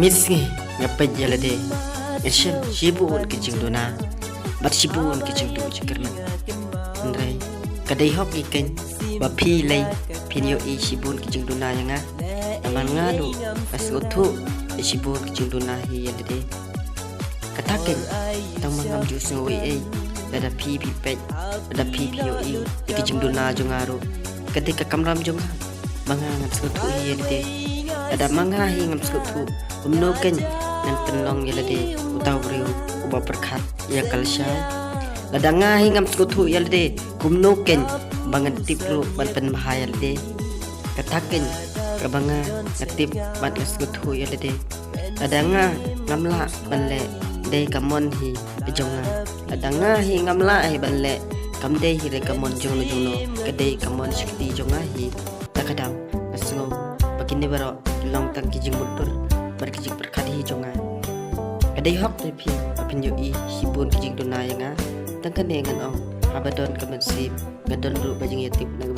Misngi ngapa jalade Eshem shibun kicing dona bat shibun kicing du cikerna Andrai kadai hok ikan bapi lay pinyo I shibun kicing dona yang aman ngadu pas utu shibun kicing dona hi jalade kataken tang mangam jus ngoi ada pi pet ada pi pio I kicing dona jongaru ketika kamram jonga mangangat sutu hi jalade ada mangahi ngam sutu umnoken nan tenong yalade utau riu uba perkhat ya kalsha ladanga hingam skutu yalade kumnoken bangan tipru ban pen mahayalde kataken kabanga ngatip ban skutu yalade ladanga ngamla banle de kamon hi jonga ladanga hi ngamla hi banle kamde hi re kamon jono jono kade kamon shikti jonga hi takadang asngo bakini baro long tang kijing mutur berkijing berkadi jonga kadai hok lepi apin yo I hibun kijing dona yanga tangkan dengan ong abadon kemen sip gadon ru bajing yatip na